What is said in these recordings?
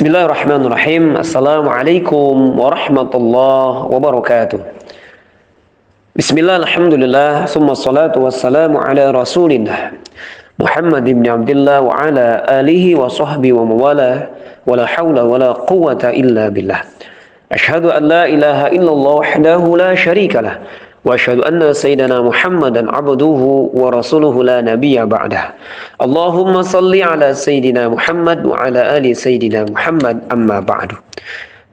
Bismillahirrahmanirrahim. Assalamualaikum warahmatullahi wabarakatuh. Bismillah, alhamdulillah, summa salatu wassalamu ala rasulillah Muhammad ibn Abdullah wa ala alihi wa sahbihi wa mawala wa la hawla wa la quwata illa billah. Ashhadu an la ilaha illallah wahdahu la syarika lah wa ashhadu anna sayyidina Muhammadan abduhu wa rasuluhu la nabiyya ba'dah. Allahumma salli ala sayyidina Muhammad wa ala ali sayyidina Muhammad, amma ba'du.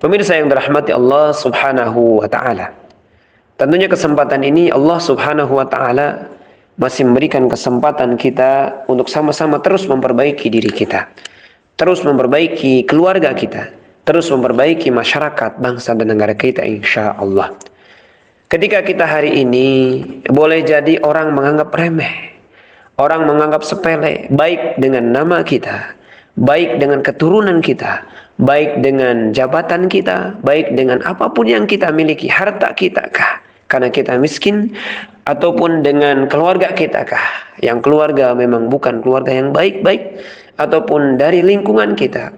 Pemirsa yang dirahmati Allah Subhanahu wa taala. Tentunya kesempatan ini Allah Subhanahu wa taala masih memberikan kesempatan kita untuk sama-sama terus memperbaiki diri kita, terus memperbaiki keluarga kita, terus memperbaiki masyarakat, bangsa dan negara kita, insya Allah. Ketika kita hari ini boleh jadi orang menganggap remeh, orang menganggap sepele, baik dengan nama kita, baik dengan keturunan kita, baik dengan jabatan kita, baik dengan apapun yang kita miliki, harta kita kah, karena kita miskin, ataupun dengan keluarga kita kah, yang keluarga memang bukan keluarga yang baik-baik, ataupun dari lingkungan kita,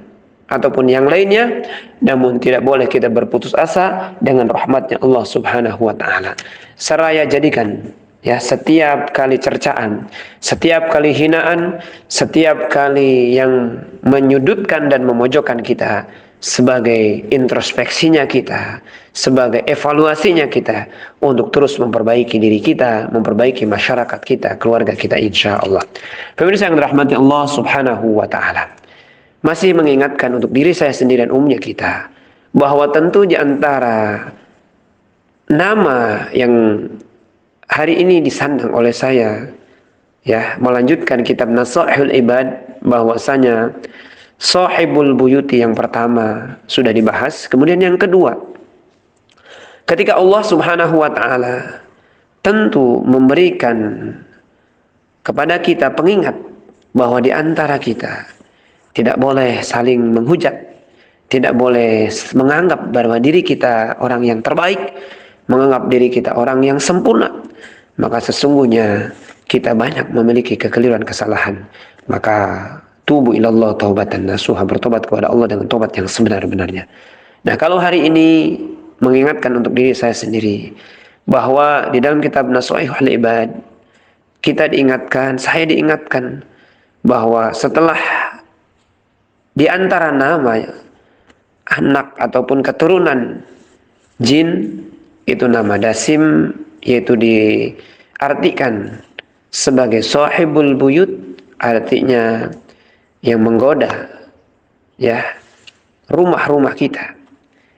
ataupun yang lainnya, namun tidak boleh kita berputus asa dengan rahmatnya Allah Subhanahu wa taala. Seraya jadikan ya setiap kali cercaan, setiap kali hinaan, setiap kali yang menyudutkan dan memojokkan kita sebagai introspeksinya kita, sebagai evaluasinya kita untuk terus memperbaiki diri kita, memperbaiki masyarakat kita, keluarga kita, insya Allah. Pemirsa yang dirahmati Allah Subhanahu wa taala, masih mengingatkan untuk diri saya sendiri dan umumnya kita bahwa tentu di antara nama yang hari ini disandang oleh saya, ya, melanjutkan kitab Nasaihul Ibad, bahwasanya Sahibul Buyuti yang pertama sudah dibahas. Kemudian yang kedua, ketika Allah Subhanahu wa taala tentu memberikan kepada kita pengingat bahwa di antara kita tidak boleh saling menghujat, tidak boleh menganggap bahwa diri kita orang yang terbaik, menganggap diri kita orang yang sempurna. Maka sesungguhnya kita banyak memiliki kekeliruan, kesalahan. Maka tubu ilallah taubatan nasuha, bertobat kepada Allah dengan tobat yang sebenar-benarnya. Nah, kalau hari ini mengingatkan untuk diri saya sendiri bahwa di dalam kitab Nasaihul Ibad kita diingatkan, saya diingatkan bahwa setelah di antara nama anak ataupun keturunan jin itu nama Dasim, yaitu diartikan sebagai sahibul buyut, artinya yang menggoda ya rumah-rumah kita.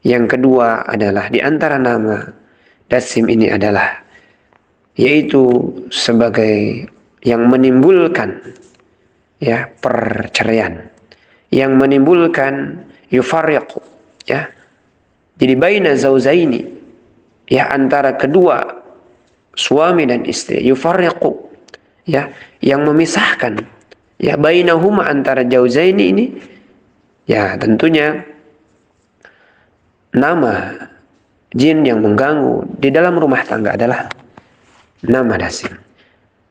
Yang kedua adalah di antara nama Dasim ini adalah yaitu sebagai yang menimbulkan ya perceraian, yang menimbulkan yufarriqu ya. Jadi baina zauzaini ya, antara kedua suami dan istri, yufarriqu ya, yang memisahkan ya bainahuma, antara zauzaini ini ya. Tentunya nama jin yang mengganggu di dalam rumah tangga adalah nama Dasim.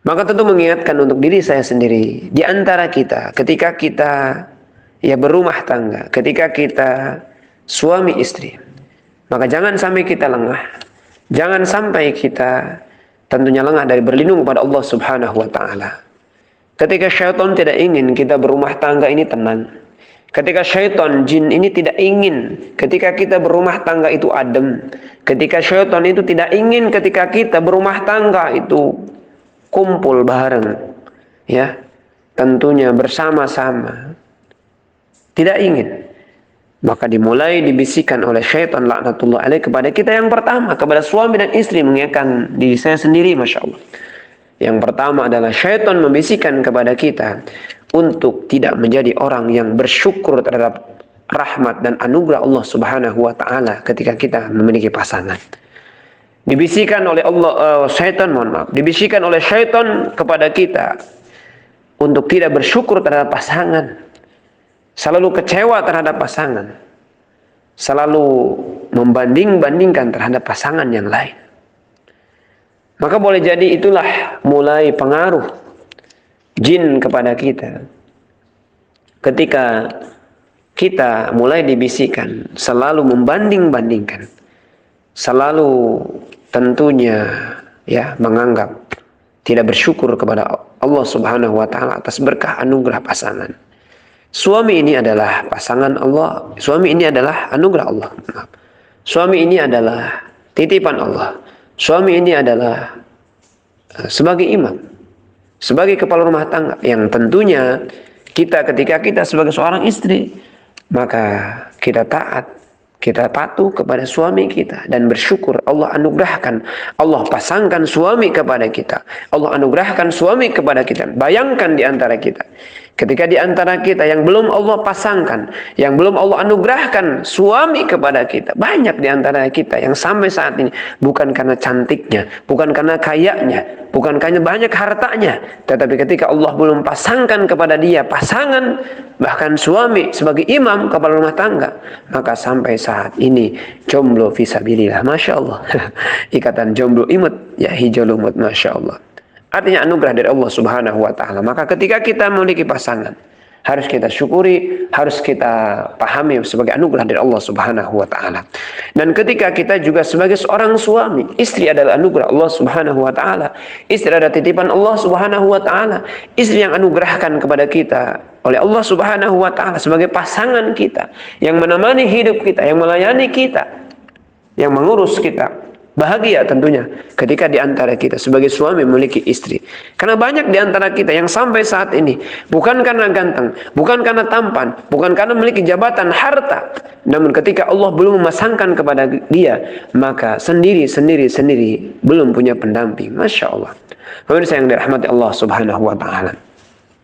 Maka tentu mengingatkan untuk diri saya sendiri, di antara kita ketika kita ya berumah tangga, ketika kita suami istri, maka jangan sampai kita lengah, jangan sampai kita tentunya lengah dari berlindung kepada Allah Subhanahu wa taala. Ketika syaitan tidak ingin kita berumah tangga ini tenang, ketika syaitan jin ini tidak ingin ketika kita berumah tangga itu adem, ketika syaitan itu tidak ingin ketika kita berumah tangga itu kumpul bareng ya, tentunya bersama-sama, tidak ingin, maka dimulai dibisikkan oleh syaitan laknatullah alaih kepada kita. Yang pertama, kepada suami dan istri, mengingatkan diri saya sendiri, masya Allah. Yang pertama adalah syaitan membisikkan kepada kita untuk tidak menjadi orang yang bersyukur terhadap rahmat dan anugerah Allah Subhanahu wa taala ketika kita memiliki pasangan. Dibisikkan oleh Allah, dibisikkan oleh syaitan kepada kita untuk tidak bersyukur terhadap pasangan, selalu kecewa terhadap pasangan, selalu membanding-bandingkan terhadap pasangan yang lain. Maka boleh jadi itulah mulai pengaruh jin kepada kita. Ketika kita mulai dibisikkan selalu membanding-bandingkan, selalu tentunya ya menganggap tidak bersyukur kepada Allah Subhanahu wa taala atas berkah anugerah pasangan. Suami ini adalah pasangan Allah, suami ini adalah anugerah Allah. Suami ini adalah titipan Allah. Suami ini adalah sebagai imam, sebagai kepala rumah tangga yang tentunya kita ketika kita sebagai seorang istri, maka kita taat, kita patuh kepada suami kita dan bersyukur Allah anugerahkan, Allah pasangkan suami kepada kita, Allah anugerahkan suami kepada kita. Bayangkan di antara kita, ketika di antara kita yang belum Allah pasangkan, yang belum Allah anugerahkan suami kepada kita, banyak di antara kita yang sampai saat ini bukan karena cantiknya, bukan karena kayanya, bukan karena banyak hartanya, tetapi ketika Allah belum pasangkan kepada dia pasangan, bahkan suami sebagai imam kepala rumah tangga, maka sampai saat ini jomblo fisabilillah, masya Allah. Ikatan jomblo imut ya hijau lumut, masya Allah. Artinya anugerah dari Allah Subhanahu wa taala. Maka ketika kita memiliki pasangan, harus kita syukuri, harus kita pahami sebagai anugerah dari Allah Subhanahu wa taala. Dan ketika kita juga sebagai seorang suami, istri adalah anugerah Allah Subhanahu wa taala. Istri adalah titipan Allah Subhanahu wa taala. Istri yang anugerahkan kepada kita oleh Allah Subhanahu wa taala sebagai pasangan kita, yang menemani hidup kita, yang melayani kita, yang mengurus kita. Bahagia tentunya ketika di antara kita sebagai suami memiliki istri. Karena banyak di antara kita yang sampai saat ini bukan karena ganteng, bukan karena tampan, bukan karena memiliki jabatan, harta, namun ketika Allah belum memasangkan kepada dia, maka sendiri belum punya pendamping. Masya Allah. Pemirsa yang dirahmati Allah Subhanahu wa taala.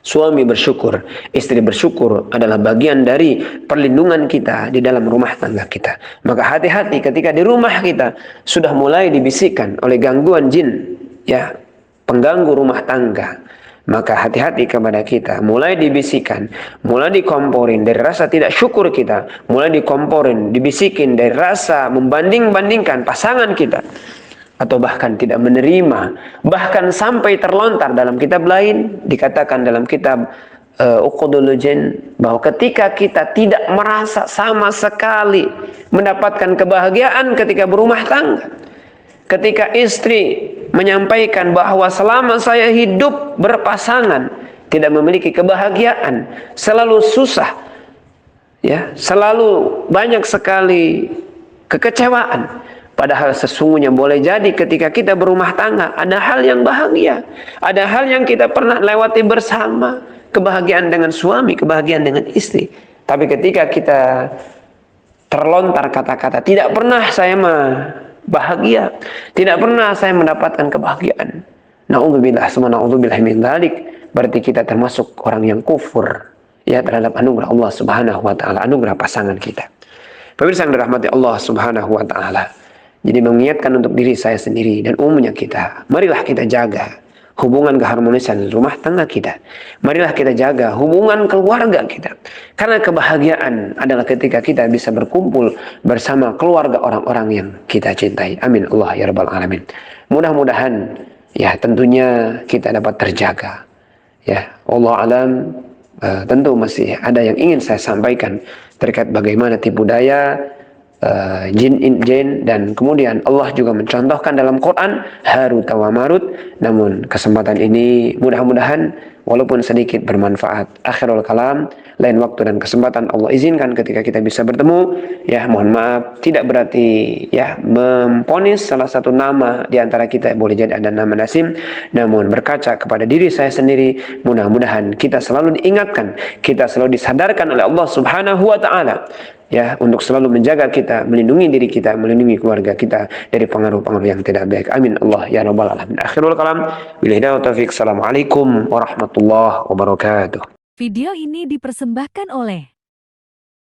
Suami bersyukur, istri bersyukur adalah bagian dari perlindungan kita di dalam rumah tangga kita. Maka hati-hati ketika di rumah kita sudah mulai dibisikkan oleh gangguan jin, ya, pengganggu rumah tangga. Maka hati-hati kepada kita, mulai dibisikkan, mulai dikomporin dari rasa tidak syukur kita, mulai dikomporin, dibisikin dari rasa membanding-bandingkan pasangan kita, atau bahkan tidak menerima, bahkan sampai terlontar. Dalam kitab lain dikatakan dalam kitab Uqudul Jin bahwa ketika kita tidak merasa sama sekali mendapatkan kebahagiaan ketika berumah tangga, ketika istri menyampaikan bahwa selama saya hidup berpasangan tidak memiliki kebahagiaan, selalu susah, ya, selalu banyak sekali kekecewaan. Padahal sesungguhnya boleh jadi ketika kita berumah tangga ada hal yang bahagia, ada hal yang kita pernah lewati bersama, kebahagiaan dengan suami, kebahagiaan dengan istri. Tapi ketika kita terlontar kata-kata tidak pernah saya bahagia, tidak pernah saya mendapatkan kebahagiaan, na'udzubillah, na'udzubillah min dzalik, berarti kita termasuk orang yang kufur ya terhadap anugerah Allah Subhanahu wa taala, anugerah pasangan kita. Pemirsa yang dirahmati Allah Subhanahu wa taala. Jadi mengingatkan untuk diri saya sendiri dan umumnya kita, marilah kita jaga hubungan keharmonisan rumah tangga kita. Marilah kita jaga hubungan keluarga kita. Karena kebahagiaan adalah ketika kita bisa berkumpul bersama keluarga orang-orang yang kita cintai. Amin Allah ya rabbal alamin. Mudah-mudahan ya tentunya kita dapat terjaga. Ya, Allah alam, tentu masih ada yang ingin saya sampaikan terkait bagaimana tipu daya jin dan kemudian Allah juga mencontohkan dalam Quran Harut wa Marut. Namun kesempatan ini mudah-mudahan walaupun sedikit bermanfaat. Akhirul kalam, lain waktu dan kesempatan Allah izinkan ketika kita bisa bertemu, ya mohon maaf tidak berarti ya memponis salah satu nama di antara kita, boleh jadi ada nama Nasim, namun berkaca kepada diri saya sendiri, mudah-mudahan kita selalu diingatkan, kita selalu disadarkan oleh Allah Subhanahu wa taala ya untuk selalu menjaga kita, melindungi diri kita, melindungi keluarga kita dari pengaruh-pengaruh yang tidak baik. Amin Allah ya rabbal alamin. Akhirul kalam, billahi taufiq. Assalamualaikum warahmatullahi wabarakatuh. Video ini dipersembahkan oleh